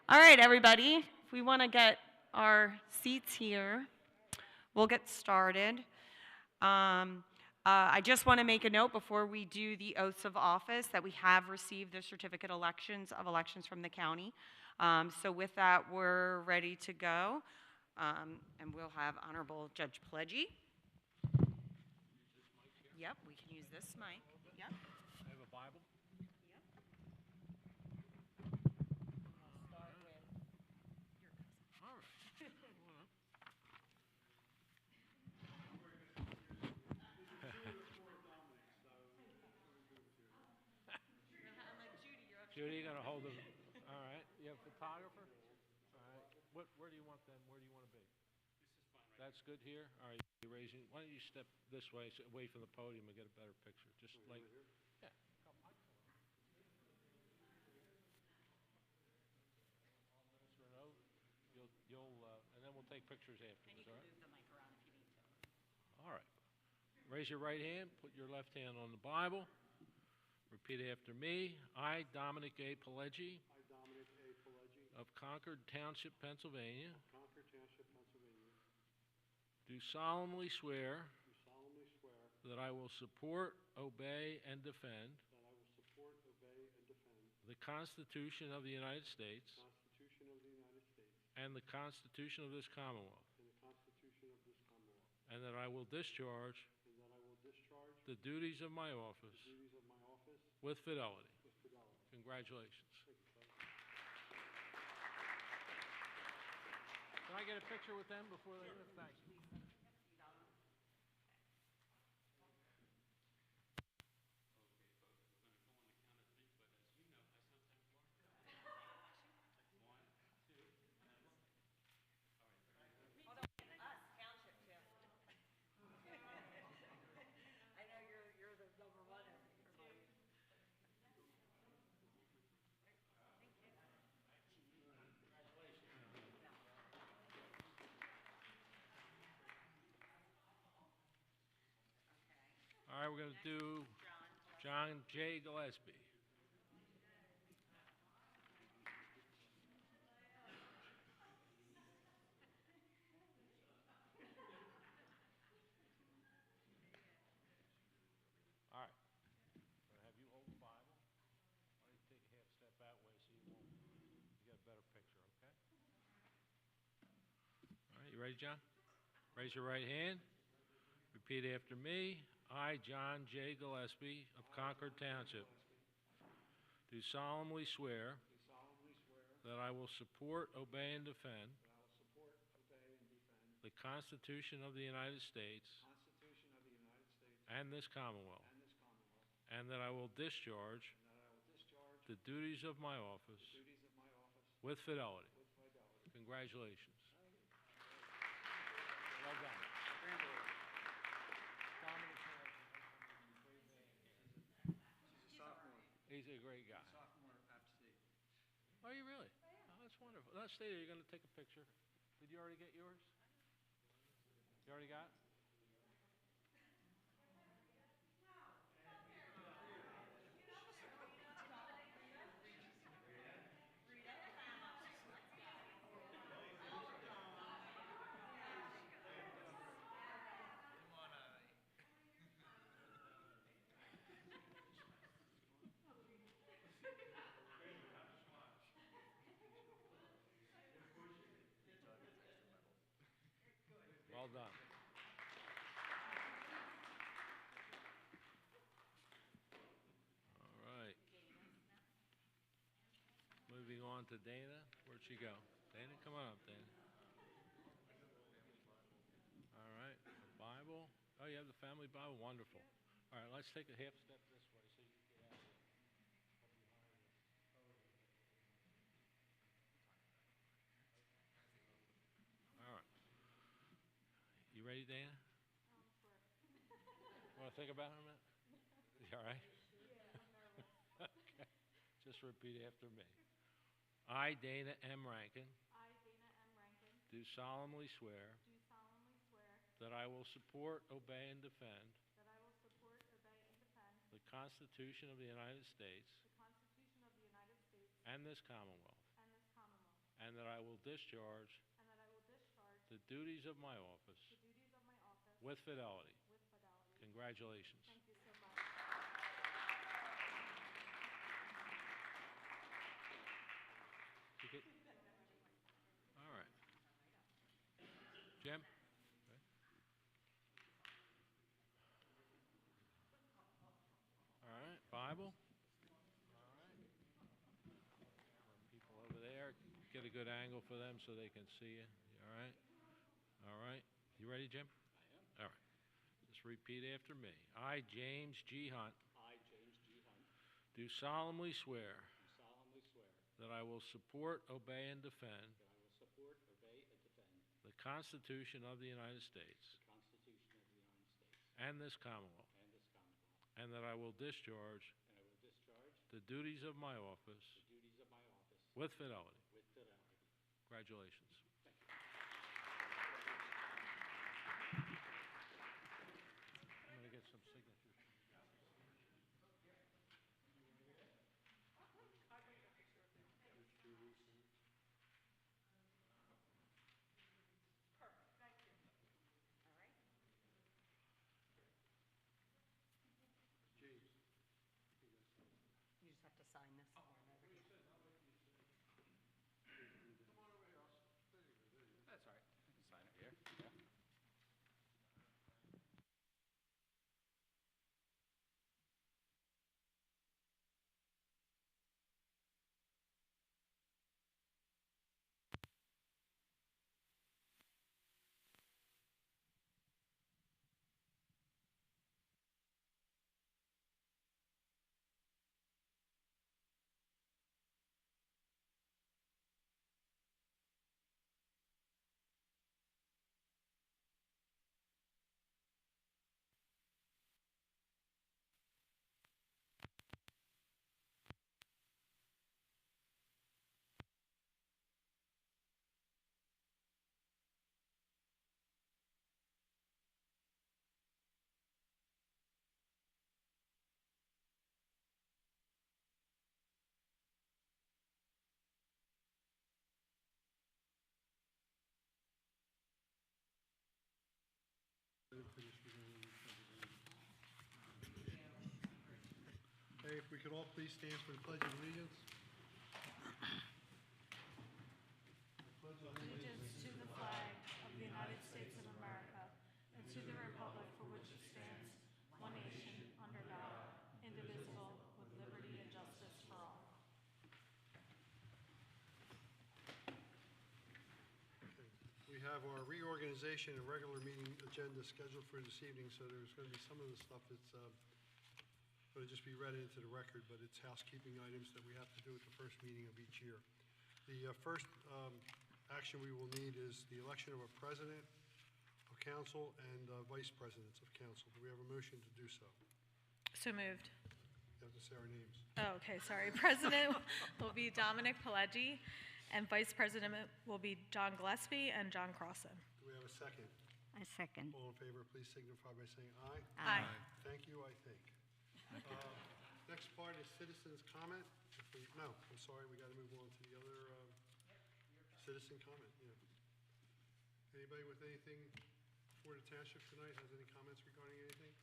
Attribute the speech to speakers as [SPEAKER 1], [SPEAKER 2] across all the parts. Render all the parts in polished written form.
[SPEAKER 1] All right, everybody, if we want to get our seats here, we'll get started. I just want to make a note before we do the oaths of office that we have received the certificate of elections from the county. So with that, we're ready to go. And we'll have Honorable Judge Pledgey. Yep, we can use this mic. Yep.
[SPEAKER 2] I have a Bible.
[SPEAKER 1] Yep. We'll start with your cousin.
[SPEAKER 2] All right. Judy, you're gonna hold them. All right. You have a photographer. All right. Where do you want them? Where do you want to be? This is fine. That's good here. All right. You're raising. Why don't you step this way, away from the podium, and get a better picture? Just like. Yeah. Come on. Administer an oath. And then we'll take pictures afterwards.
[SPEAKER 1] And you can move the mic around if you need to.
[SPEAKER 2] All right. Raise your right hand. Put your left hand on the Bible. Repeat after me. I, Dominic A. Pileggi, of Concord Township, Pennsylvania, do solemnly swear that I will support, obey, and defend the Constitution of the United States and the Constitution of this Commonwealth, and that I will discharge the duties of my office with fidelity. Congratulations. Can I get a picture with them before they leave? Thanks. All right, we're going to do John J. Gillespie. All right. I'm going to have you hold the Bible. Why don't you take a half step that way so you get a better picture, okay? All right, you ready, John? Raise your right hand. Repeat after me. I, John J. Gillespie of Concord Township, do solemnly swear that I will support, obey, and defend the Constitution of the United States and this Commonwealth, and that I will discharge the duties of my office with fidelity. Congratulations. Well done. He's a great guy.
[SPEAKER 3] Sophomore at State.
[SPEAKER 2] Are you really? Oh, that's wonderful. Now, stay there. You're going to take a picture. Did you already get yours? You already got it? Well done. All right. Moving on to Dana. Where'd she go? Dana, come on up, Dana. All right. The Bible. Oh, you have the family Bible? Wonderful. All right, let's take a half step this way so you can get out of here. All right. You ready, Dana? Want to think about it a minute? You all right? Okay. Just repeat after me. I, Dana M. Rankin, do solemnly swear that I will support, obey, and defend the Constitution of the United States and this Commonwealth, and that I will discharge the duties of my office with fidelity. Congratulations.
[SPEAKER 3] Thank you so much.
[SPEAKER 2] All right. Jim? All right, Bible? All right. People over there, get a good angle for them so they can see you. All right? All right. You ready, Jim? I am. All right. Just repeat after me. I, James G. Hunt,
[SPEAKER 4] I, James G. Hunt,
[SPEAKER 2] do solemnly swear
[SPEAKER 4] do solemnly swear
[SPEAKER 2] that I will support, obey, and defend
[SPEAKER 4] that I will support, obey, and defend
[SPEAKER 2] the Constitution of the United States
[SPEAKER 4] the Constitution of the United States
[SPEAKER 2] and this Commonwealth,
[SPEAKER 4] and this Commonwealth,
[SPEAKER 2] and that I will discharge
[SPEAKER 4] and I will discharge
[SPEAKER 2] the duties of my office
[SPEAKER 4] the duties of my office
[SPEAKER 2] with fidelity.
[SPEAKER 4] with fidelity.
[SPEAKER 2] Congratulations.
[SPEAKER 4] Thank you.
[SPEAKER 2] I'm going to get some signatures.
[SPEAKER 1] You just have to sign this one over here.
[SPEAKER 4] That's all right. I can sign it here. Yeah.
[SPEAKER 5] Hey, if we could all please stand for the Pledge of Allegiance.
[SPEAKER 3] Allegiance to the flag of the United States of America and to the republic for which it stands, one nation, under God, indivisible, with liberty and justice for all.
[SPEAKER 5] We have our reorganization and regular meeting agenda scheduled for this evening, so there's going to be some of the stuff that's going to just be read into the record, but it's housekeeping items that we have to do at the first meeting of each year. The first action we will need is the election of a president of council and vice presidents of council. Do we have a motion to do so?
[SPEAKER 6] So moved.
[SPEAKER 5] You have to say our names.
[SPEAKER 6] Oh, okay, sorry. President will be Dominic Pileggi, and Vice President will be John Gillespie and John Crossan.
[SPEAKER 5] Do we have a second?
[SPEAKER 7] I second.
[SPEAKER 5] All in favor, please signify by saying aye.
[SPEAKER 6] Aye.
[SPEAKER 5] Thank you, I think. Next part is citizens' comment. No, I'm sorry, we got to move on to the other citizen comment, yeah. Anybody with anything for the township tonight, has any comments regarding anything?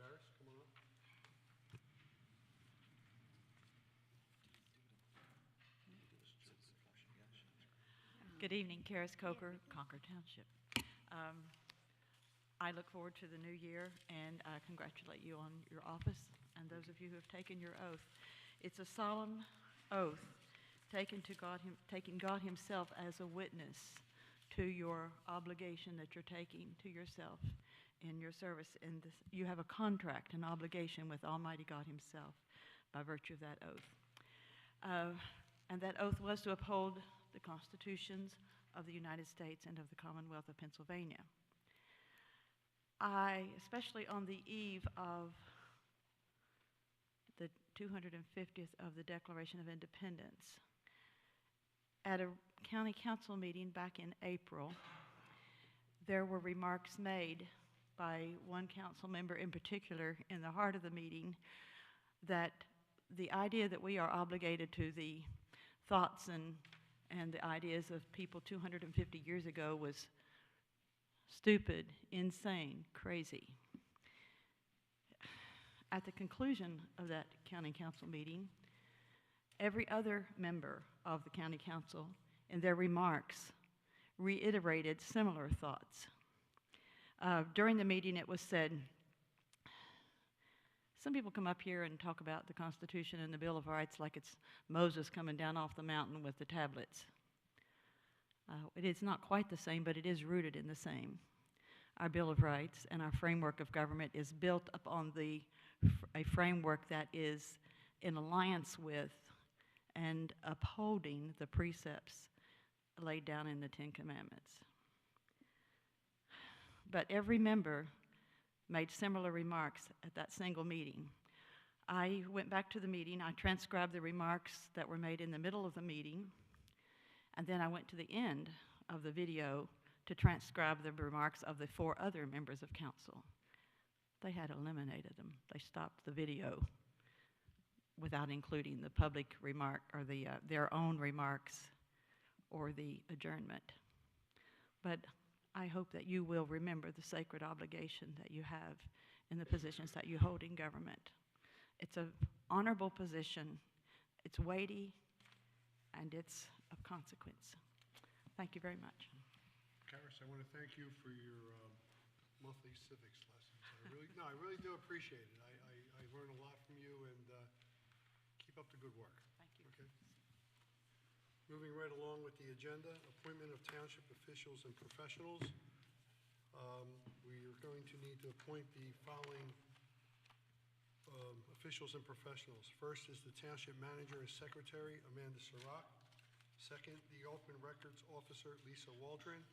[SPEAKER 5] Garris, come on up.
[SPEAKER 7] Good evening, Karis Coker, Concord Township. I look forward to the new year, and I congratulate you on your office and those of you who have taken your oath. It's a solemn oath taking God Himself as a witness to your obligation that you're taking to yourself in your service. You have a contract, an obligation with Almighty God Himself by virtue of that oath. And that oath was to uphold the constitutions of the United States and of the Commonwealth of Pennsylvania. I, especially on the eve of the 250th of the Declaration of Independence, at a county council meeting back in April, there were remarks made by one council member in particular in the heart of the meeting that the idea that we are obligated to the thoughts and and the ideas of people 250 years ago was stupid, insane, crazy. At the conclusion of that county council meeting, every other member of the county council in their remarks reiterated similar thoughts. During the meeting, it was said, some people come up here and talk about the Constitution and the Bill of Rights like it's Moses coming down off the mountain with the tablets. It is not quite the same, but it is rooted in the same. Our Bill of Rights and our framework of government is built upon a framework that is in alliance with and upholding the precepts laid down in the Ten Commandments. But every member made similar remarks at that single meeting. I went back to the meeting, I transcribed the remarks that were made in the middle of the meeting, and then I went to the end of the video to transcribe the remarks of the 4 other members of council. They had eliminated them. They stopped the video without including the public remark or their own remarks or the adjournment. But I hope that you will remember the sacred obligation that you have in the positions that you hold in government. It's an honorable position, it's weighty, and it's of consequence. Thank you very much.
[SPEAKER 5] Karis, I want to thank you for your monthly civics lessons. I really do appreciate it. I learn a lot from you, and keep up the good work.
[SPEAKER 7] Thank you.
[SPEAKER 5] Okay. Moving right along with the agenda, appointment of township officials and professionals. We are going to need to appoint the following officials and professionals. First is the township manager and secretary, Amanda Sirach. Second, the open records officer, Lisa Waldron.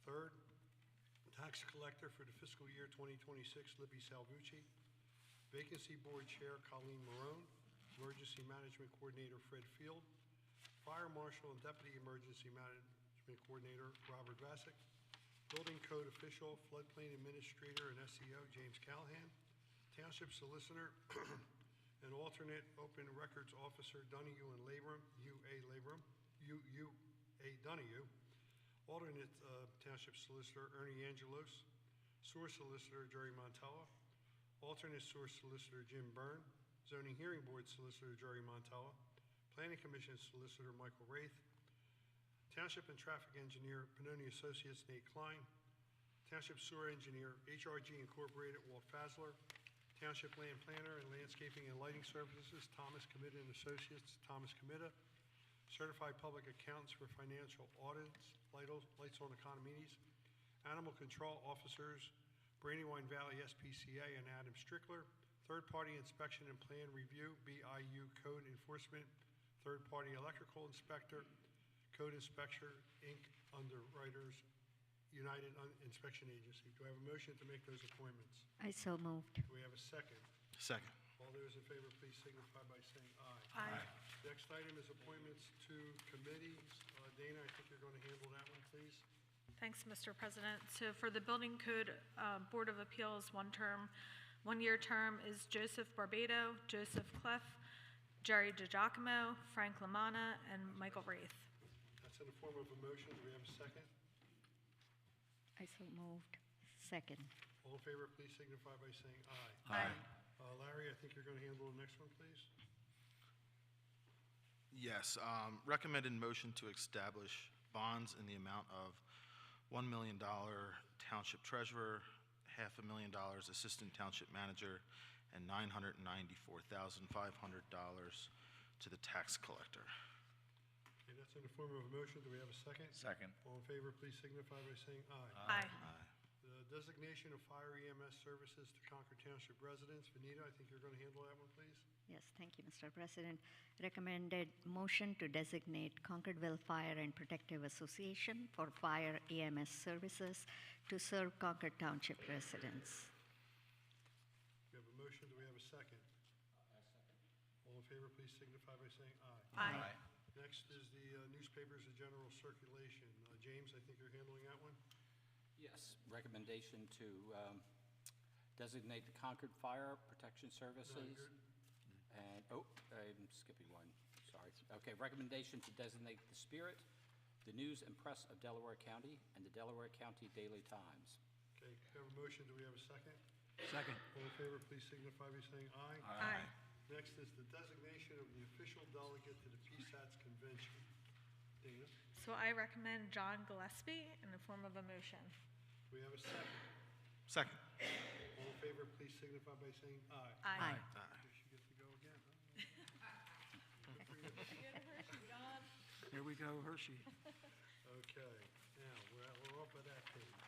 [SPEAKER 5] Third, tax collector for the fiscal year 2026, Libby Salvucci. Vacancy board chair, Colleen Marone. Emergency management coordinator, Fred Field. Fire marshal and deputy emergency management coordinator, Robert Vasic. Building code official, floodplain administrator, and SEO, James Callahan. Township solicitor and alternate open records officer, Donahue and Labrum, U.A. Donahue. Alternate township solicitor, Ernie Angelos. Sewer solicitor, Jerry Montella. Alternate sewer solicitor, Jim Byrne. Zoning hearing board solicitor, Jerry Montella. Planning Commission solicitor, Michael Wraith. Township and traffic engineer, Pannoni Associates, Nate Klein. Township sewer engineer, HRG Incorporated, Walt Fasler. Township land planner and landscaping and lighting services, Thomas Committa and Associates, Thomas Committa. Certified public accountants for financial audits, lights on the condominiums. Animal control officers, Brandywine Valley SPCA and Adam Strickler. Third-party inspection and plan review, BIU code enforcement. Third-party electrical inspector, code inspector, Inc., Underwriters, United Inspection Agency. Do I have a motion to make those appointments?
[SPEAKER 8] I so moved.
[SPEAKER 5] Do we have a second?
[SPEAKER 9] Second.
[SPEAKER 5] All those in favor, please signify by saying aye.
[SPEAKER 6] Aye.
[SPEAKER 5] Next item is appointments to committees. Dana, I think you're going to handle that one, please.
[SPEAKER 6] Thanks, Mr. President. So for the Building Code Board of Appeals, one-year term is Joseph Barbado, Joseph Clef, Jerry DiGiacomo, Frank Lamanna, and Michael Wraith.
[SPEAKER 5] That's in the form of a motion. Do we have a second?
[SPEAKER 8] I so moved. Second.
[SPEAKER 5] All in favor, please signify by saying aye.
[SPEAKER 6] Aye.
[SPEAKER 5] Larry, I think you're going to handle the next one, please.
[SPEAKER 9] Yes, recommended motion to establish bonds in the amount of $1 million township treasurer, $500,000 assistant township manager, and $994,500 to the tax collector.
[SPEAKER 5] Okay, that's in the form of a motion. Do we have a second?
[SPEAKER 4] Second.
[SPEAKER 5] All in favor, please signify by saying aye.
[SPEAKER 6] Aye.
[SPEAKER 5] The designation of fire EMS services to Concord Township residents. Vanita, I think you're going to handle that one, please.
[SPEAKER 8] Yes, thank you, Mr. President. Recommended motion to designate Concordville Fire and Protective Association for fire EMS services to serve Concord Township residents.
[SPEAKER 5] We have a motion. Do we have a second? All in favor, please signify by saying aye.
[SPEAKER 6] Aye.
[SPEAKER 5] Next is the newspapers of general circulation. James, I think you're handling that one.
[SPEAKER 4] Yes, recommendation to designate the Concord Fire Protection Services.
[SPEAKER 5] you're-
[SPEAKER 4] And, I'm skipping one, sorry. Okay, recommendation to designate the Spirit, the News and Press of Delaware County, and the Delaware County Daily Times.
[SPEAKER 5] Okay, we have a motion, do we have a second?
[SPEAKER 2] Second.
[SPEAKER 5] All in favor, please signify by saying aye.
[SPEAKER 6] Aye.
[SPEAKER 5] Next is the designation of the official delegate to the PSATS convention. Dana,
[SPEAKER 6] So I recommend John Gillespie in the form of a motion.
[SPEAKER 5] do we have a second?
[SPEAKER 9] Second.
[SPEAKER 5] All in favor, please signify by saying aye.
[SPEAKER 6] Aye.
[SPEAKER 5] Guess you get to go again, huh?
[SPEAKER 10] Here we go, Hershey.
[SPEAKER 5] Okay, now, we're up at that page.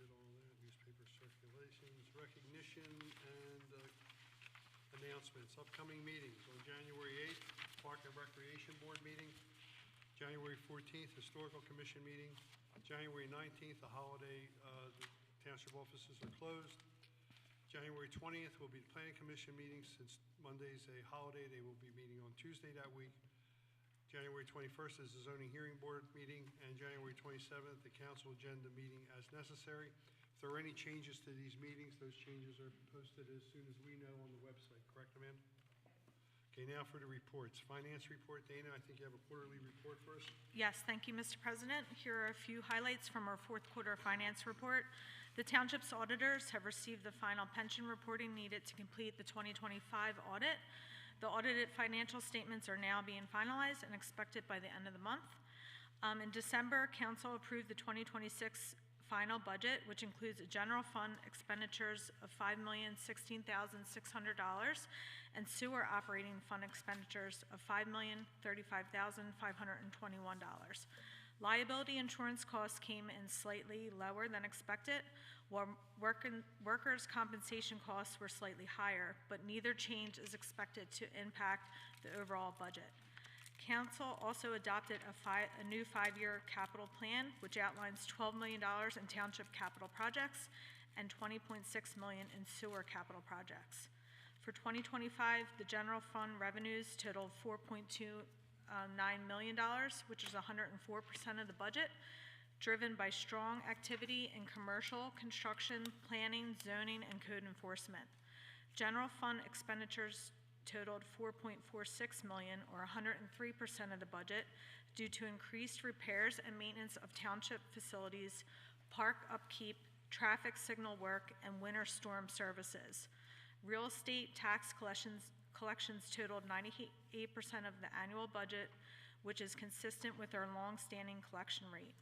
[SPEAKER 5] Did all that, newspaper circulations, recognition, and announcements. Upcoming meetings on January 8th, Park and Recreation Board meeting. January 14th, Historical Commission meeting. January 19th, a holiday, the township offices are closed. January 20th will be the Planning Commission meeting. Since Monday's a holiday, they will be meeting on Tuesday that week. January 21st is the Zoning Hearing Board meeting, and January 27th, the council agenda meeting as necessary. If there are any changes to these meetings, those changes are posted as soon as we know on the website, correct, Amanda? Okay, now for the reports. Finance report, Dana, I think you have a quarterly report for us.
[SPEAKER 6] Yes, thank you, Mr. President. Here are a few highlights from our fourth quarter finance report. The township's auditors have received the final pension reporting needed to complete the 2025 audit. The audited financial statements are now being finalized and expected by the end of the month. In December, council approved the 2026 final budget, which includes a general fund expenditures of $5,016,600 and sewer operating fund expenditures of $5,035,521. Liability insurance costs came in slightly lower than expected, while workers' compensation costs were slightly higher, but neither change is expected to impact the overall budget. Council also adopted a new 5-year capital plan, which outlines $12 million in township capital projects and $20.6 million in sewer capital projects. For 2025, the general fund revenues totaled $4.29 million, which is 104% of the budget, driven by strong activity in commercial, construction, planning, zoning, and code enforcement. General fund expenditures totaled $4.46 million, or 103% of the budget, due to increased repairs and maintenance of township facilities, park upkeep, traffic signal work, and winter storm services. Real estate tax collections totaled 98% of the annual budget, which is consistent with our long-standing collection rate.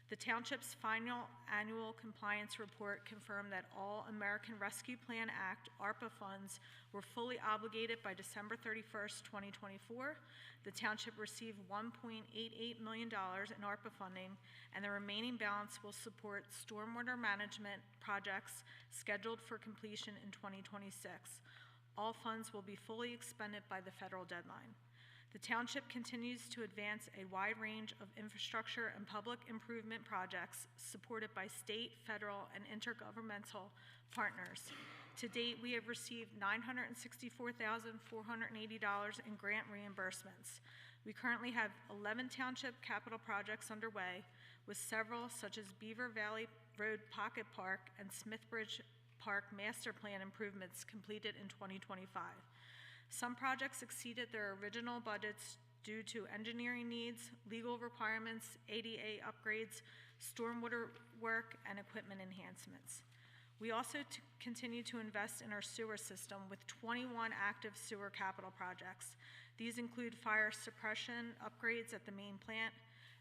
[SPEAKER 6] The township's final annual compliance report confirmed that all American Rescue Plan Act ARPA funds were fully obligated by December 31st, 2024. The township received $1.88 million in ARPA funding, and the remaining balance will support stormwater management projects scheduled for completion in 2026. All funds will be fully expended by the federal deadline. The township continues to advance a wide range of infrastructure and public improvement projects supported by state, federal, and intergovernmental partners. To date, we have received $964,480 in grant reimbursements. We currently have 11 township capital projects underway, with several such as Beaver Valley Road Pocket Park and Smithbridge Park Master Plan improvements completed in 2025. Some projects exceeded their original budgets due to engineering needs, legal requirements, ADA upgrades, stormwater work, and equipment enhancements. We also continue to invest in our sewer system with 21 active sewer capital projects. These include fire suppression upgrades at the main plant,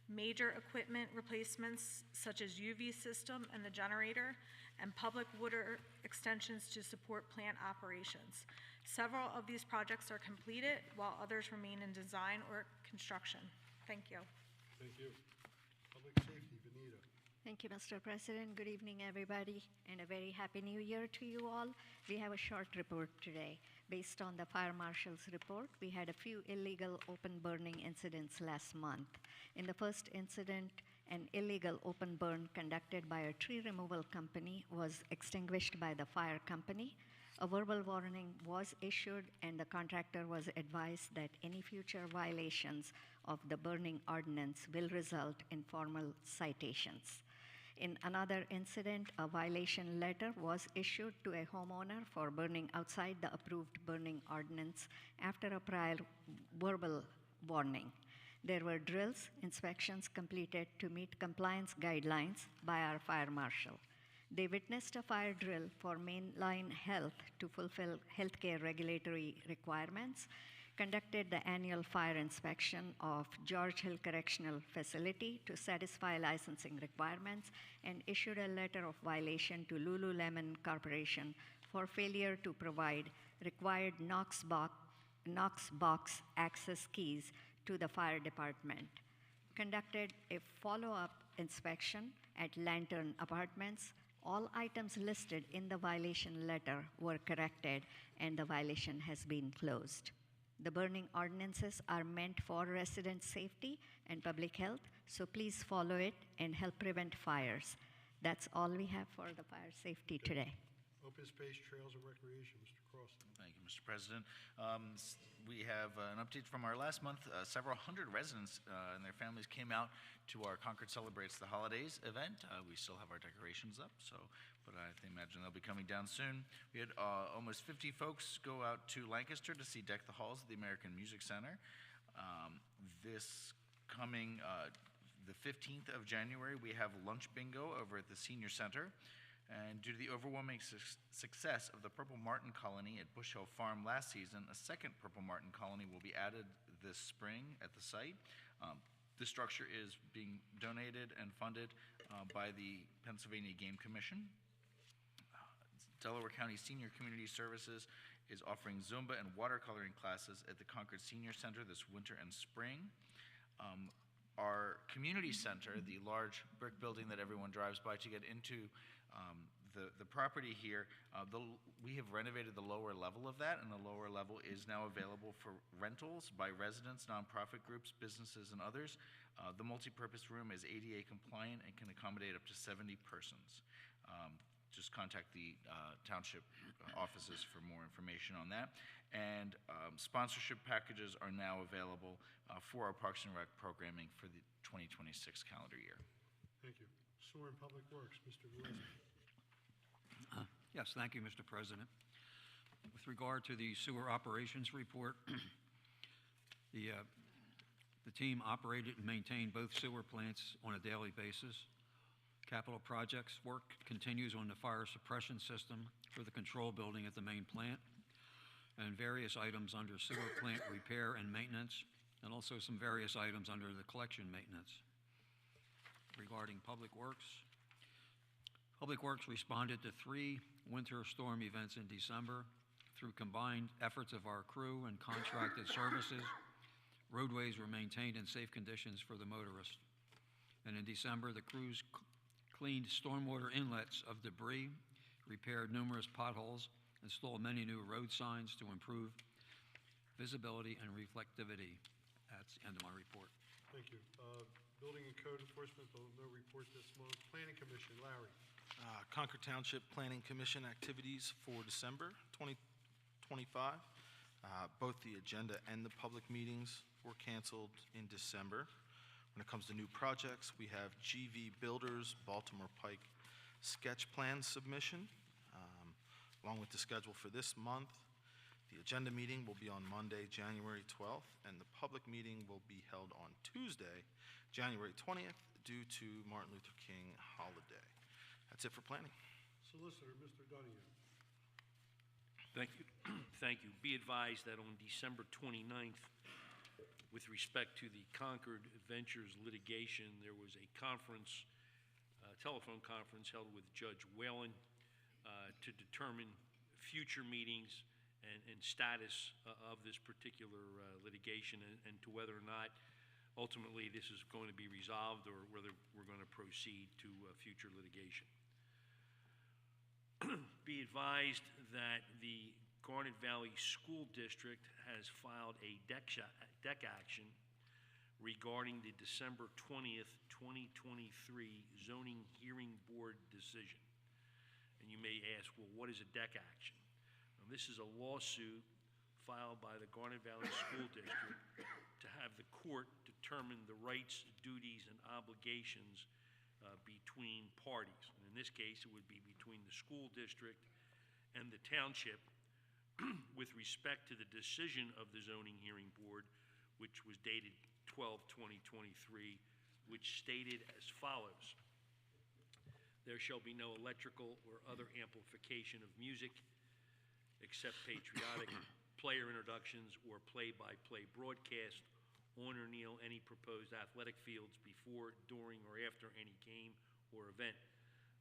[SPEAKER 6] major equipment replacements such as UV system and the generator, and public water extensions to support plant operations. Several of these projects are completed, while others remain in design or construction. Thank you.
[SPEAKER 5] Thank you. Public safety, Benita.
[SPEAKER 8] Thank you, Mr. President. Good evening, everybody, and a very happy new year to you all. We have a short report today. Based on the fire marshal's report, we had a few illegal open burning incidents last month. In the first incident, an illegal open burn conducted by a tree removal company was extinguished by the fire company. A verbal warning was issued, and the contractor was advised that any future violations of the burning ordinance will result in formal citations. In another incident, a violation letter was issued to a homeowner for burning outside the approved burning ordinance after a prior verbal warning. There were drills, inspections completed to meet compliance guidelines by our fire marshal. They witnessed a fire drill for mainline health to fulfill healthcare regulatory requirements, conducted the annual fire inspection of George Hill Correctional Facility to satisfy licensing requirements, and issued a letter of violation to Lululemon Corporation for failure to provide required Knox box access keys to the fire department. Conducted a follow-up inspection at Lantern Apartments. All items listed in the violation letter were corrected, and the violation has been closed. The burning ordinances are meant for resident safety and public health, so please follow it and help prevent fires. That's all we have for the fire safety today.
[SPEAKER 5] Open Space, Trails, and Recreation, Mr. Crossan.
[SPEAKER 9] Thank you, Mr. President. We have an update from our last month. Several hundred residents and their families came out to our Concord Celebrates the Holidays event. We still have our decorations up, but I imagine they'll be coming down soon. We had almost 50 folks go out to Lancaster to see Deck the Halls at the American Music Center. This coming the 15th of January, we have lunch bingo over at the Senior Center. And due to the overwhelming success of the Purple Martin Colony at Bush Hill Farm last season, a second Purple Martin Colony will be added this spring at the site. The structure is being donated and funded by the Pennsylvania Game Commission. Delaware County Senior Community Services is offering Zumba and watercoloring classes at the Concord Senior Center this winter and spring. Our community center, the large brick building that everyone drives by to get into the property here, we have renovated the lower level of that, and the lower level is now available for rentals by residents, nonprofit groups, businesses, and others. The multipurpose room is ADA compliant and can accommodate up to 70 persons. Just contact the township offices for more information on that. And sponsorship packages are now available for our Parks and Rec programming for the 2026 calendar year.
[SPEAKER 5] Thank you. Sewer and Public Works, Mr. Gillespie.
[SPEAKER 10] Yes, thank you, Mr. President. With regard to the sewer operations report, the team operated and maintained both sewer plants on a daily basis. Capital projects work continues on the fire suppression system for the control building at the main plant, and various items under sewer plant repair and maintenance, and also some various items under the collection maintenance. Regarding Public Works responded to 3 winter storm events in December. Through combined efforts of our crew and contracted services, roadways were maintained in safe conditions for the motorist. And in December, the crews cleaned stormwater inlets of debris, repaired numerous potholes, installed many new road signs to improve visibility and reflectivity. That's the end of my report.
[SPEAKER 5] Thank you. Building and Code Enforcement, no report this month. Planning Commission, Larry.
[SPEAKER 9] Concord Township Planning Commission activities for December 2025. Both the agenda and the public meetings were canceled in December. When it comes to new projects, we have GV Builders Baltimore Pike sketch plan submission, along with the schedule for this month. The agenda meeting will be on Monday, January 12th, and the public meeting will be held on Tuesday, January 20th, due to Martin Luther King holiday. That's it for planning.
[SPEAKER 5] Solicitor, Mr. Donahue.
[SPEAKER 11] Thank you. Thank you. Be advised that on December 29th, with respect to the Concord Ventures litigation, there was a conference, telephone conference held with Judge Whalen to determine future meetings and status of this particular litigation, and to whether or not ultimately this is going to be resolved or whether we're going to proceed to future litigation. Be advised that the Garnet Valley School District has filed a deck action regarding the December 20th, 2023 zoning hearing board decision. And you may ask, well, what is a deck action? Now, this is a lawsuit filed by the Garnet Valley School District to have the court determine the rights, duties, and obligations between parties. And in this case, it would be between the school district and the township with respect to the decision of the zoning hearing board, which was dated 12/2023, which stated as follows: there shall be no electrical or other amplification of music except patriotic player introductions or play-by-play broadcast on or near any proposed athletic fields before, during, or after any game or event.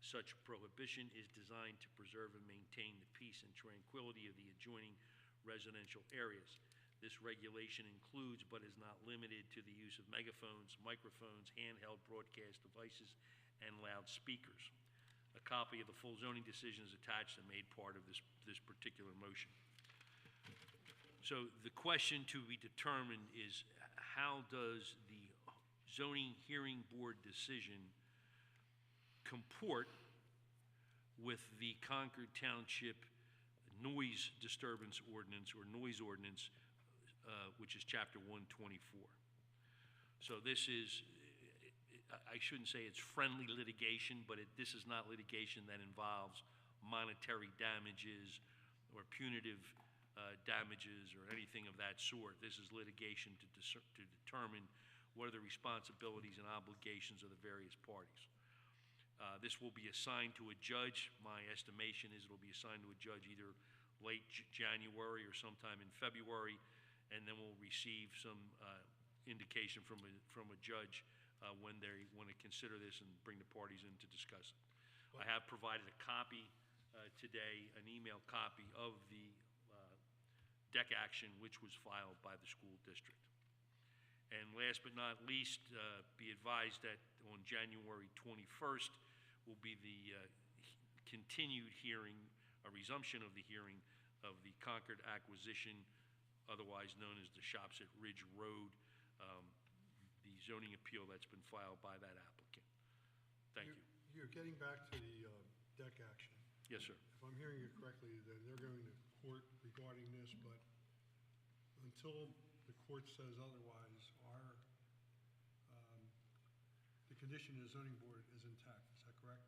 [SPEAKER 11] Such prohibition is designed to preserve and maintain the peace and tranquility of the adjoining residential areas. This regulation includes, but is not limited to, the use of megaphones, microphones, handheld broadcast devices, and loudspeakers. A copy of the full zoning decision is attached and made part of this particular motion. So the question to be determined is, how does the zoning hearing board decision comport with the Concord Township noise disturbance ordinance, or noise ordinance, which is Chapter 124. So this is, I shouldn't say it's friendly litigation, but this is not litigation that involves monetary damages or punitive damages or anything of that sort. This is litigation to determine what are the responsibilities and obligations of the various parties. This will be assigned to a judge. My estimation is it'll be assigned to a judge either late January or sometime in February, and then we'll receive some indication from a judge when they want to consider this and bring the parties in to discuss it. I have provided a copy today, an email copy of the deck action, which was filed by the school district. And last but not least, be advised that on January 21st will be the continued hearing, a resumption of the hearing of the Concord acquisition, otherwise known as the Shops at Ridge Road, the zoning appeal that's been filed by that applicant. Thank you.
[SPEAKER 5] You're getting back to the deck action.
[SPEAKER 11] Yes, sir.
[SPEAKER 5] If I'm hearing you correctly, then they're going to court regarding this, but until the court says otherwise, the condition of the zoning board is intact. Is that correct?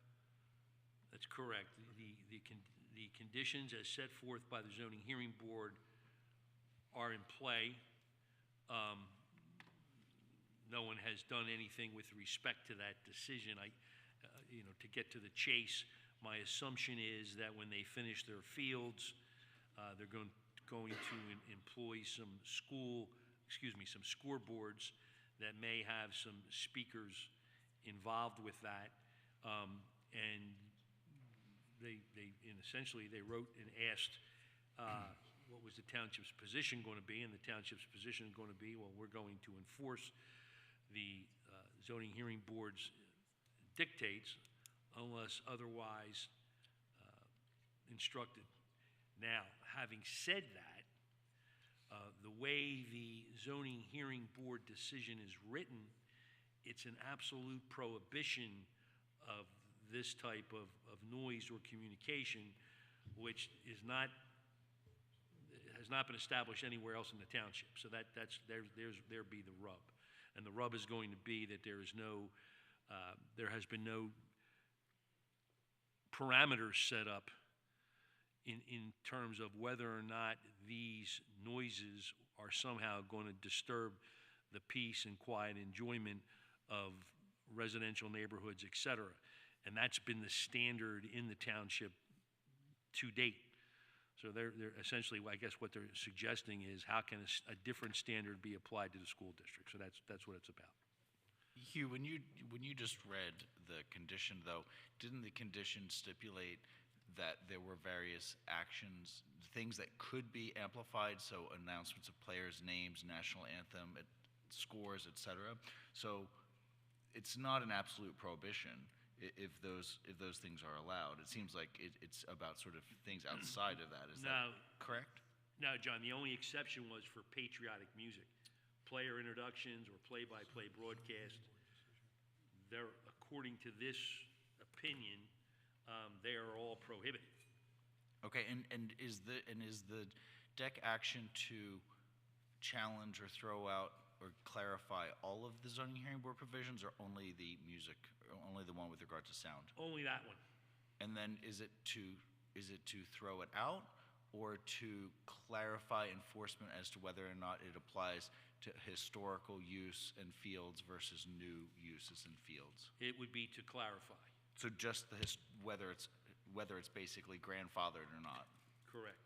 [SPEAKER 11] That's correct. The conditions as set forth by the zoning hearing board are in play. No one has done anything with respect to that decision. To get to the chase, my assumption is that when they finish their fields, they're going to employ some scoreboards that may have some speakers involved with that, and essentially they wrote and asked what was the township's position going to be, and the township's position is going to be, well, we're going to enforce the zoning hearing board's dictates unless otherwise instructed. Now, having said that, the way the zoning hearing board decision is written, it's an absolute prohibition of this type of noise or communication, which has not been established anywhere else in the township. So there be the rub. And the rub is going to be that there has been no parameters set up in terms of whether or not these noises are somehow going to disturb the peace and quiet enjoyment of residential neighborhoods, et cetera. And that's been the standard in the township to date. So they're essentially, I guess what they're suggesting is, how can a different standard be applied to the school district? So that's what it's about.
[SPEAKER 12] Hugh, when you just read the condition, though, didn't the condition stipulate that there were various actions, things that could be amplified, so announcements of players' names, national anthem, scores, etc.? So it's not an absolute prohibition if those things are allowed. It seems like it's about sort of things outside of that. Is that correct?
[SPEAKER 11] No, John, the only exception was for patriotic music. Player introductions or play-by-play broadcast, they're, according to this opinion, they are all prohibited.
[SPEAKER 12] Okay, and is the deck action to challenge or throw out or clarify all of the zoning hearing board provisions, or only the music, or only the one with regard to sound?
[SPEAKER 11] Only that one.
[SPEAKER 12] And then is it to throw it out, or to clarify enforcement as to whether or not it applies to historical use in fields versus new uses in fields?
[SPEAKER 11] It would be to clarify.
[SPEAKER 12] So just whether it's basically grandfathered or not?
[SPEAKER 11] Correct.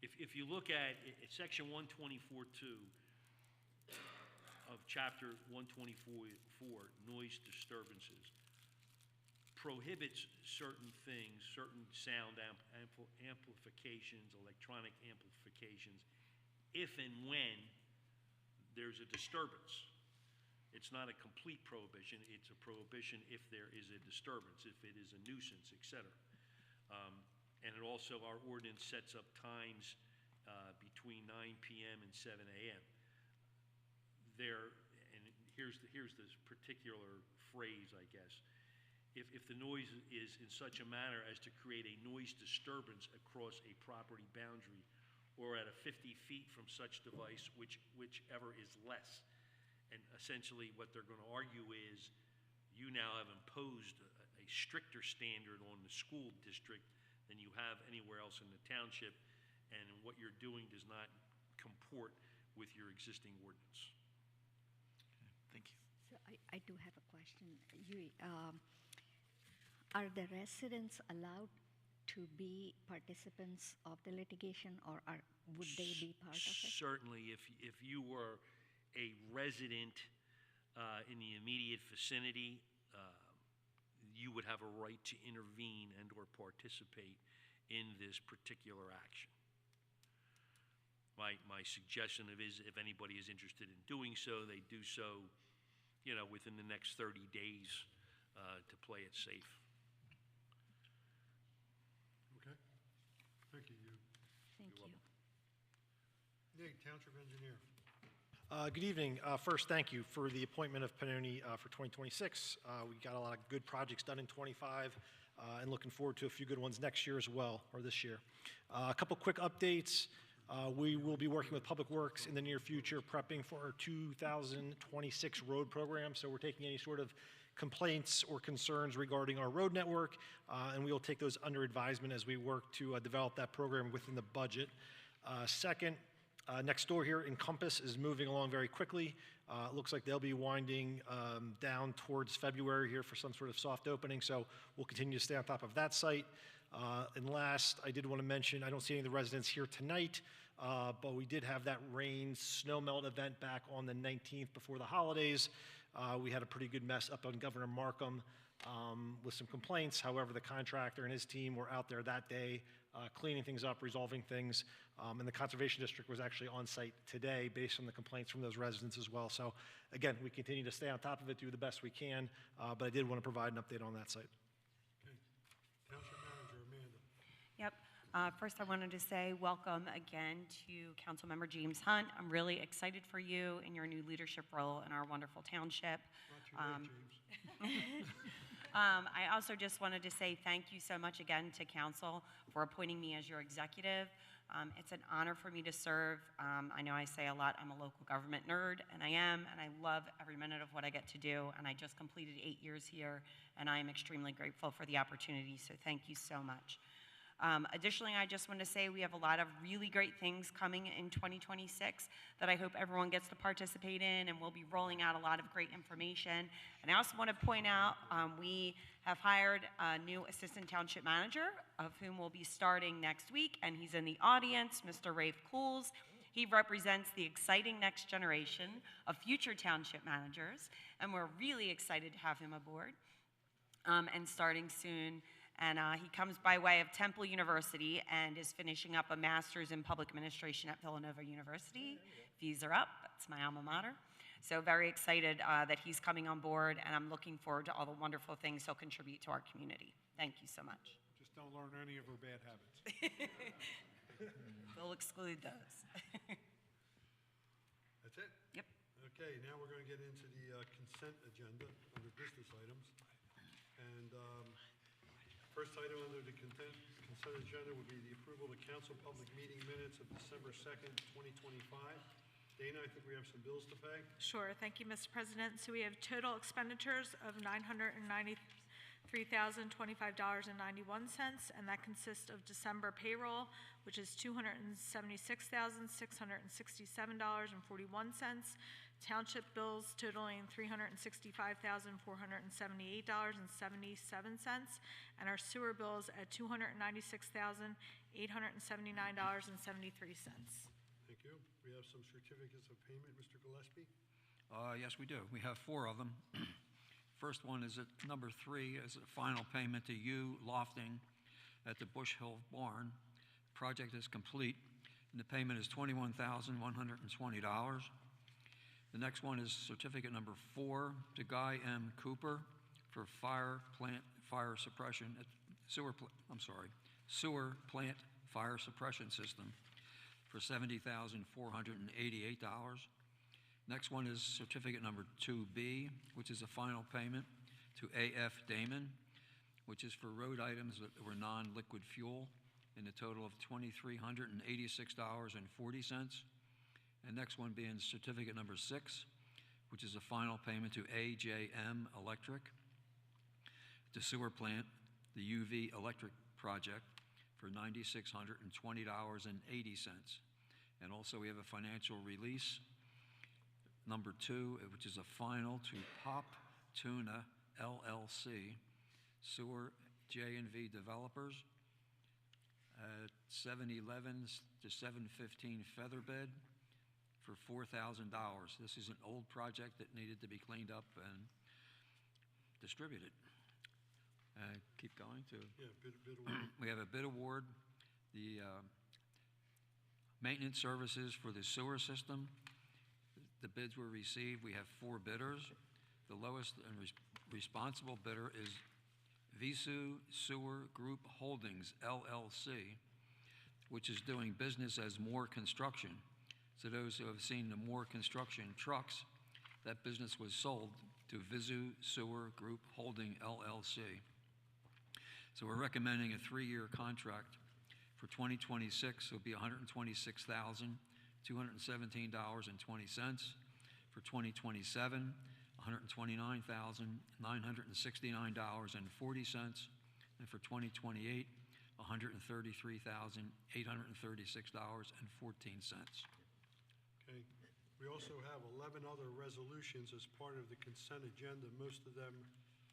[SPEAKER 11] If you look at section 124.2 of chapter 124, noise disturbances, prohibits certain things, certain sound amplifications, electronic amplifications, if and when there's a disturbance. It's not a complete prohibition, it's a prohibition if there is a disturbance, if it is a nuisance, et cetera. And it also, our ordinance sets up times between 9 p.m. and 7 a.m. And here's this particular phrase, I guess. If the noise is in such a manner as to create a noise disturbance across a property boundary or at a 50 feet from such device, whichever is less. And essentially what they're going to argue is you now have imposed a stricter standard on the school district than you have anywhere else in the township, and what you're doing does not comport with your existing ordinance.
[SPEAKER 12] Thank you.
[SPEAKER 8] So I do have a question. Are the residents allowed to be participants of the litigation, or would they be part of it?
[SPEAKER 11] Certainly, if you were a resident in the immediate vicinity, you would have a right to intervene and or participate in this particular action. My suggestion is if anybody is interested in doing so, they do so, within the next 30 days to play it safe.
[SPEAKER 5] Okay. Thank you.
[SPEAKER 8] Thank you.
[SPEAKER 5] Nate, Township Engineer.
[SPEAKER 13] Good evening. First, thank you for the appointment of Panoni for 2026. We got a lot of good projects done in 25 and looking forward to a few good ones next year as well, or this year. A couple quick updates. We will be working with Public Works in the near future, prepping for our 2026 road program. So we're taking any sort of complaints or concerns regarding our road network, and we will take those under advisement as we work to develop that program within the budget. Second, next door here, Encompass is moving along very quickly. It looks like they'll be winding down towards February here for some sort of soft opening, so we'll continue to stay on top of that site. And last, I did want to mention, I don't see any of the residents here tonight, but we did have that rain snow melt event back on the 19th before the holidays. We had a pretty good mess up on Governor Markham with some complaints. However, the contractor and his team were out there that day cleaning things up, resolving things, and the Conservation District was actually on site today based on the complaints from those residents as well. So again, we continue to stay on top of it, do the best we can, but I did want to provide an update on that site.
[SPEAKER 5] Okay. Township Manager, Amanda.
[SPEAKER 1] Yep. First, I wanted to say welcome again to Councilmember James Hunt. I'm really excited for you in your new leadership role in our wonderful township.
[SPEAKER 5] Not too late, James.
[SPEAKER 1] I also just wanted to say thank you so much again to council for appointing me as your executive. It's an honor for me to serve. I know I say a lot, I'm a local government nerd, and I am, and I love every minute of what I get to do, and I just completed 8 years here, and I am extremely grateful for the opportunity, so thank you so much. Additionally, I just want to say we have a lot of really great things coming in 2026 that I hope everyone gets to participate in, and we'll be rolling out a lot of great information. And I also want to point out we have hired a new assistant township manager, of whom will be starting next week, and he's in the audience, Mr. Rafe Cools. He represents the exciting next generation of future township managers, and we're really excited to have him aboard and starting soon. And he comes by way of Temple University and is finishing up a master's in public administration at Villanova University. Fees are up, that's my alma mater. So very excited that he's coming on board, and I'm looking forward to all the wonderful things he'll contribute to our community. Thank you so much.
[SPEAKER 5] Just don't learn any of her bad habits.
[SPEAKER 1] We'll exclude those.
[SPEAKER 5] That's it?
[SPEAKER 1] Yep.
[SPEAKER 5] Okay, now we're going to get into the consent agenda under business items. And first item under the consent agenda would be the approval of the council public meeting minutes of December 2nd, 2025, Dana, I think we have some bills to pay.
[SPEAKER 6] Sure, thank you, Mr. President. So we have total expenditures of $993,025.91, and that consists of December payroll, which is $276,667.41, township bills totaling $365,478.77, and our sewer bills at $296,879.73.
[SPEAKER 5] Thank you. We have some certificates of payment. Mr. Gillespie?
[SPEAKER 10] Yes, we do. We have 4 of them. First one is at number 3, is a final payment to U Lofting at the Bush Hill Barn. Project is complete, and the payment is $21,120. The next one is certificate number 4 to Guy M. Cooper for fire suppression at sewer plant fire suppression system for $70,488. Next one is certificate number 2B, which is a final payment to A.F. Damon, which is for road items that were non-liquid fuel in a total of $2,386.40. And next one being certificate number 6, which is a final payment to AJM Electric, the sewer plant, the UV electric project for $9,620.80. And also we have a financial release, number 2, which is a final to Pop Tuna LLC, Sewer J&V Developers at 711 to 715 Featherbed for $4,000. This is an old project that needed to be cleaned up and distributed. Keep going to.
[SPEAKER 5] Yeah, bid award.
[SPEAKER 10] We have a bid award, the maintenance services for the sewer system. The bids were received. We have 4 bidders. The lowest and responsible bidder is Visu Sewer Group Holdings, LLC, which is doing business as Moore Construction. So those who have seen the Moore Construction trucks, that business was sold to Visu Sewer Group Holding, LLC. So we're recommending a 3-year contract. For 2026, it'll be $126,217.20. For 2027, $129,969.40. And for 2028, $133,836.14.
[SPEAKER 5] Okay. We also have 11 other resolutions as part of the consent agenda. Most of them,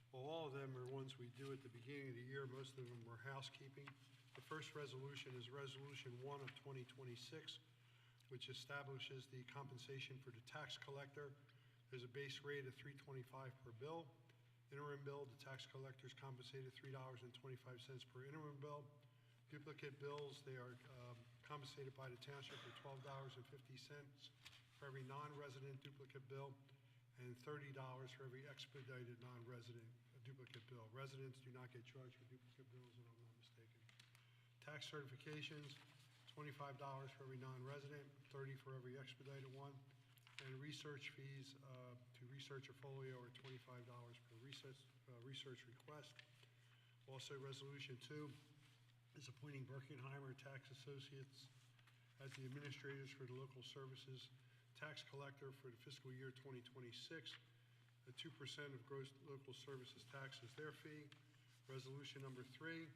[SPEAKER 5] well, all of them are ones we do at the beginning of the year. Most of them were housekeeping. The first resolution is Resolution 1 of 2026, which establishes the compensation for the tax collector. There's a base rate of $3.25 per bill. Interim bill, the tax collector is compensated $3.25 per interim bill. Duplicate bills, they are compensated by the township for $12.50 for every non-resident duplicate bill, and $30 for every expedited non-resident duplicate bill. Residents do not get charged for duplicate bills, if I'm not mistaken. Tax certifications, $25 for every non-resident, $30 for every expedited one, and research fees to research a folio are $25 per research request. Also, Resolution 2 is appointing Berkenheimer Tax Associates as the administrators for the local services tax collector for the fiscal year 2026. At 2% of gross local services tax is their fee. Resolution number 3,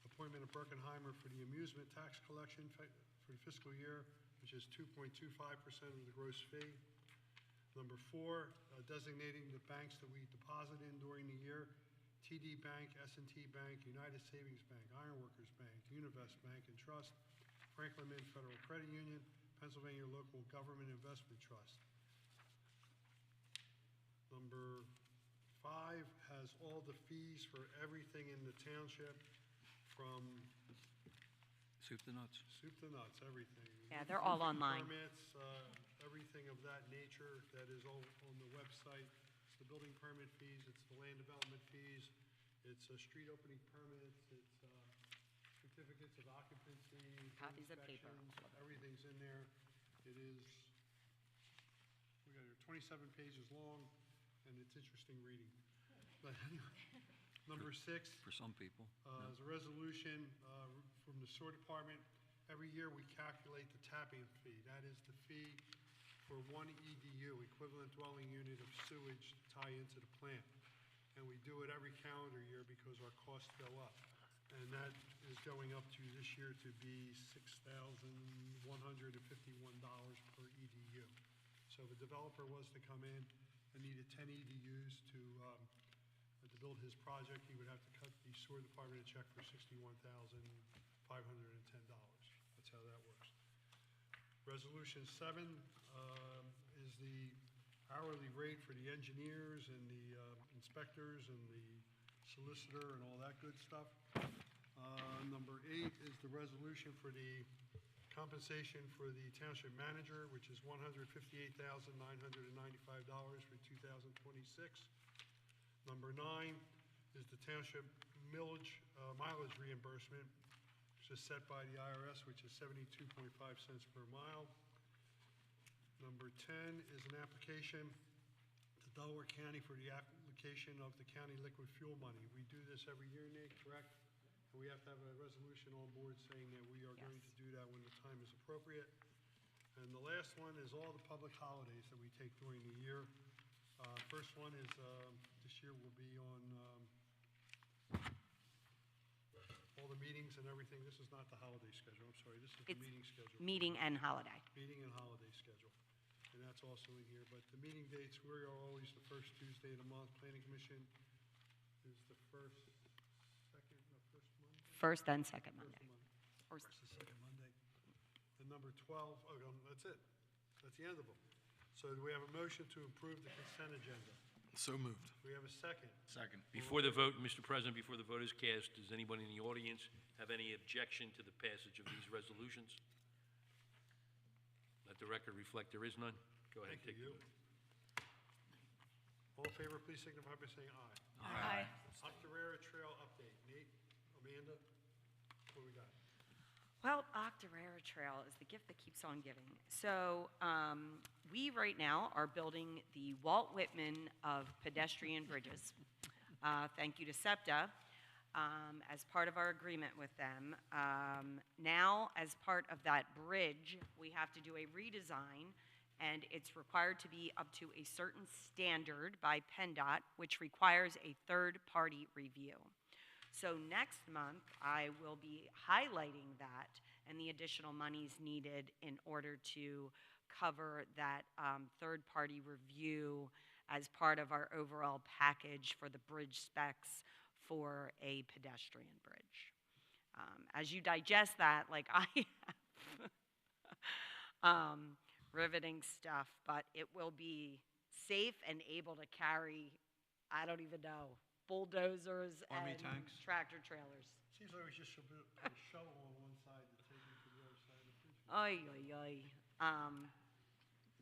[SPEAKER 5] appointment of Berkenheimer for the amusement tax collection for the fiscal year, which is 2.25% of the gross fee. Number 4, designating the banks that we deposit in during the year: TD Bank, S&T Bank, United Savings Bank, Ironworkers Bank, Univest Bank and Trust, Franklin Mint Federal Credit Union, Pennsylvania Local Government Investment Trust. Number 5 has all the fees for everything in the township, from
[SPEAKER 10] Soup to nuts.
[SPEAKER 5] everything.
[SPEAKER 1] Yeah, they're all online.
[SPEAKER 5] Permits, everything of that nature that is all on the website. It's the building permit fees, it's the land development fees, it's street opening permits, it's certificates of occupancy,
[SPEAKER 1] Copies of paper.
[SPEAKER 5] inspections, everything's in there. It is, we got here 27 pages long, and it's interesting reading. But anyway, number 6.
[SPEAKER 10] For some people.
[SPEAKER 5] Is a resolution from the sewer department. Every year we calculate the tapping fee. That is the fee for 1 EDU, equivalent dwelling unit of sewage to tie into the plant. And we do it every calendar year because our costs go up. And that is going up to this year to be $6,151 per EDU. So if a developer was to come in and needed 10 EDUs to build his project, he would have to cut the sewer department a check for $61,510. That's how that works. Resolution 7 is the hourly rate for the engineers and the inspectors and the solicitor and all that good stuff. Number 8 is the resolution for the compensation for the township manager, which is $158,995 for 2026. Number 9 is the township mileage reimbursement, which is set by the IRS, which is 72.5 cents per mile. Number 10 is an application to Delaware County for the application of the county liquid fuel money. We do this every year, Nate, correct? And we have to have a resolution on board saying that we are going to do that when the time is appropriate. And the last one is all the public holidays that we take during the year. First one is, this year will be on all the meetings and everything. This is not the holiday schedule, I'm sorry, this is the
[SPEAKER 1] It's
[SPEAKER 5] meeting schedule.
[SPEAKER 1] Meeting and holiday.
[SPEAKER 5] Meeting and holiday schedule, and that's also in here. But the meeting dates, we are always the first Tuesday of the month. Planning Commission is the first Monday?
[SPEAKER 1] First and second Monday.
[SPEAKER 5] First and second Monday. And number 12, that's it. That's the end of them. So do we have a motion to approve the consent agenda?
[SPEAKER 9] So moved.
[SPEAKER 5] Do we have a second?
[SPEAKER 12] Second.
[SPEAKER 11] Before the vote, Mr. President, before the vote is cast, does anybody in the audience have any objection to the passage of these resolutions? Let the record reflect there is none. Go ahead and
[SPEAKER 5] Thank
[SPEAKER 11] take the
[SPEAKER 5] you.
[SPEAKER 11] vote.
[SPEAKER 5] All in favor, please signify by saying aye.
[SPEAKER 6] Aye.
[SPEAKER 5] Octorara Trail update. Nate, Amanda, what do we got?
[SPEAKER 1] Well, Octorara Trail is the gift that keeps on giving. So we right now are building the Walt Whitman of pedestrian bridges. Thank you to SEPTA as part of our agreement with them. Now, as part of that bridge, we have to do a redesign, and it's required to be up to a certain standard by PennDOT, which requires a third-party review. So next month, I will be highlighting that and the additional monies needed in order to cover that third-party review as part of our overall package for the bridge specs for a pedestrian bridge. As you digest that, like I have riveting stuff, but it will be safe and able to carry, I don't even know, bulldozers
[SPEAKER 10] Army
[SPEAKER 1] and
[SPEAKER 10] tanks?
[SPEAKER 1] tractor trailers.
[SPEAKER 5] Seems like we just should put a shovel on one side to take it to the other side of the bridge.
[SPEAKER 1] Oy, oy, oy.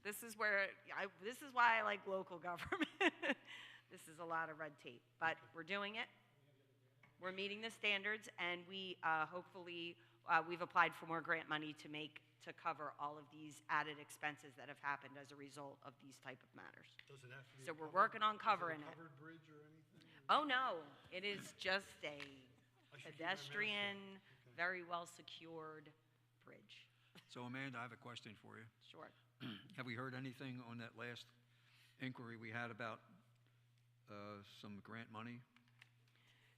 [SPEAKER 1] This is why I like local government. This is a lot of red tape, but we're doing it. We're meeting the standards, and we hopefully, we've applied for more grant money to cover all of these added expenses that have happened as a result of these type of matters.
[SPEAKER 5] Does it have to be
[SPEAKER 1] So
[SPEAKER 5] a
[SPEAKER 1] we're
[SPEAKER 5] covered-
[SPEAKER 1] working on
[SPEAKER 5] is it a
[SPEAKER 1] covering it.
[SPEAKER 5] covered bridge or anything?
[SPEAKER 1] Oh, no, it is just a
[SPEAKER 5] I should keep my mouth shut.
[SPEAKER 1] pedestrian,
[SPEAKER 5] Okay.
[SPEAKER 1] very well secured bridge.
[SPEAKER 10] So Amanda, I have a question for you.
[SPEAKER 1] Sure.
[SPEAKER 10] Have we heard anything on that last inquiry we had about some grant money?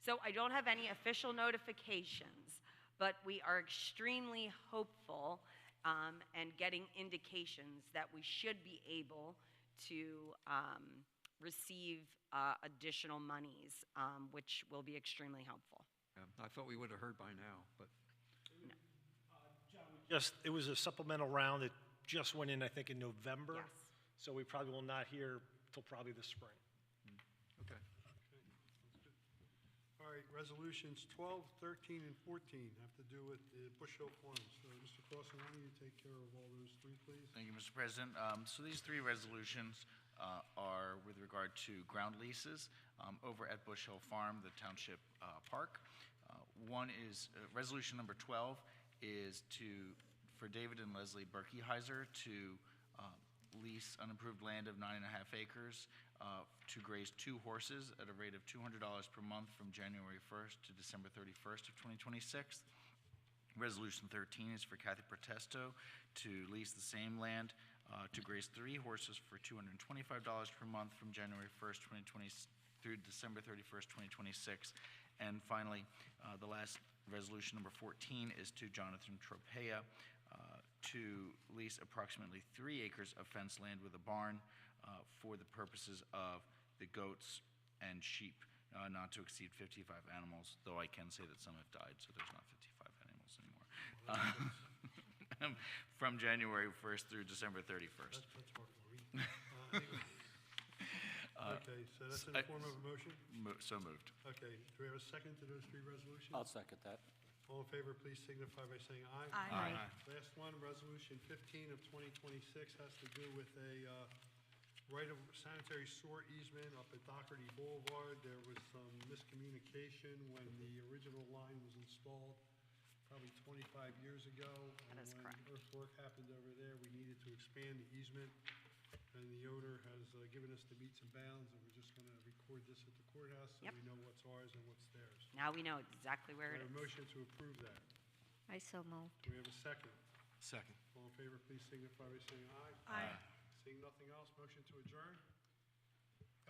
[SPEAKER 1] So I don't have any official notifications, but we are extremely hopeful and getting indications that we should be able to receive additional monies, which will be extremely helpful.
[SPEAKER 10] Yeah, I thought we would have heard by now, but
[SPEAKER 13] It was a supplemental round that just went in, I think, in November.
[SPEAKER 1] Yes.
[SPEAKER 13] So we probably will not hear till probably the spring.
[SPEAKER 10] okay.
[SPEAKER 5] All right, resolutions 12, 13, and 14 have to do with the Bush Hill Farms. So, Mr. Clausen, why don't you take care of all those three, please?
[SPEAKER 12] Thank you, Mr. President. So these three resolutions are with regard to ground leases over at Bush Hill Farm, the township park. One is, resolution number 12 is for David and Leslie Berkeyheiser to lease unimproved land of 9.5 acres to graze 2 horses at a rate of $200 per month from January 1st to December 31st of 2026. Resolution 13 is for Kathy Protesto to lease the same land to graze 3 horses for $225 per month from January 1st, 2020 through December 31st, 2026. And finally, the last resolution, number 14, is to Jonathan Tropea to lease approximately 3 acres of fenced land with a barn for the purposes of the goats and sheep, not to exceed 55 animals, though I can say that some have died, so there's not 55 animals anymore. From January 1st through December 31st.
[SPEAKER 5] That's hard for me. Anyway. Okay, so that's in the form of a motion?
[SPEAKER 12] So moved.
[SPEAKER 5] Okay, do we have a second to those 3 resolutions?
[SPEAKER 4] I'll second that.
[SPEAKER 5] All in favor, please signify by saying aye.
[SPEAKER 8] Aye.
[SPEAKER 5] Last one, Resolution 15 of 2026 has to do with a right of sanitary sewer easement up at Doherty Boulevard. There was some miscommunication when the original line was installed, probably 25 years ago.
[SPEAKER 1] That is correct.
[SPEAKER 5] When earthwork happened over there, we needed to expand the easement, and the owner has given us the meets and bounds, and we're just going to record this at the courthouse so
[SPEAKER 1] Yep.
[SPEAKER 5] we know what's ours and what's theirs.
[SPEAKER 1] Now we know exactly where
[SPEAKER 5] We
[SPEAKER 1] it
[SPEAKER 5] have
[SPEAKER 1] is.
[SPEAKER 5] a motion to approve that.
[SPEAKER 8] I so moved.
[SPEAKER 5] Do we have a second?
[SPEAKER 9] Second.
[SPEAKER 5] All in favor, please signify by saying aye.
[SPEAKER 6] Aye.
[SPEAKER 5] Seeing nothing else, motion to adjourn?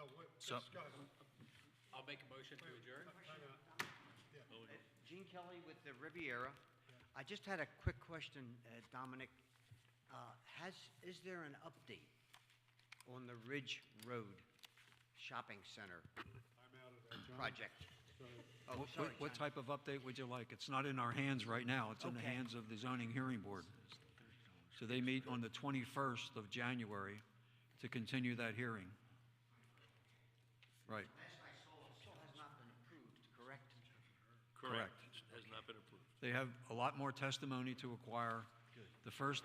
[SPEAKER 5] Oh, wait,
[SPEAKER 12] So-
[SPEAKER 5] yes, go ahead.
[SPEAKER 4] I'll make a motion to adjourn.
[SPEAKER 5] Time out.
[SPEAKER 14] Gene Kelly with the Riviera. I just had a quick question, Dominic. Is there an update on the Ridge Road Shopping Center
[SPEAKER 5] I'm out of that, John.
[SPEAKER 14] project?
[SPEAKER 5] So,
[SPEAKER 14] Oh,
[SPEAKER 10] What-
[SPEAKER 14] sorry,
[SPEAKER 10] What
[SPEAKER 14] John.
[SPEAKER 10] type of update would you like? It's not in our hands right now. It's in the
[SPEAKER 14] Okay.
[SPEAKER 10] hands of the zoning hearing board. So they meet on the 21st of January to continue that hearing. Right,
[SPEAKER 14] Last I saw, it still has not been approved, correct?
[SPEAKER 10] correct.
[SPEAKER 11] Has not been approved.
[SPEAKER 10] They have a lot more testimony to acquire. The first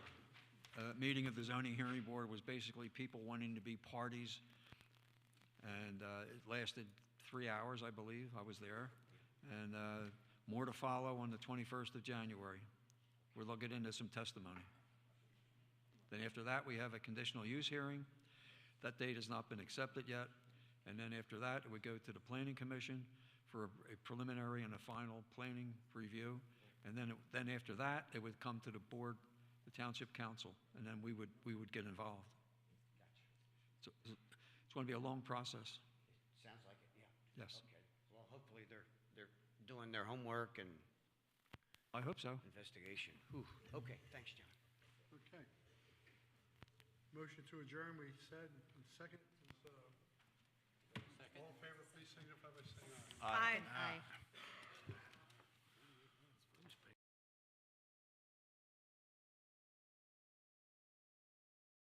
[SPEAKER 10] meeting of the zoning hearing board was basically people wanting to be parties, and it lasted 3 hours, I believe. I was there. And more to follow on the 21st of January, where they'll get into some testimony. Then after that, we have a conditional use hearing. That date has not been accepted yet. And then after that, it would go to the planning commission for a preliminary and a final planning review. And then after that, it would come to the board, the township council, and then we would get involved. So it's going to be a long process.
[SPEAKER 14] Sounds like it, yeah.
[SPEAKER 10] Yes,
[SPEAKER 14] Okay, well, hopefully they're doing their homework and
[SPEAKER 10] I hope so.
[SPEAKER 14] investigation. Whew, okay, thanks, John.
[SPEAKER 5] Okay. Motion to adjourn, we said, and second, is, all in favor, please signify by saying aye.
[SPEAKER 6] Aye.
[SPEAKER 8] Aye.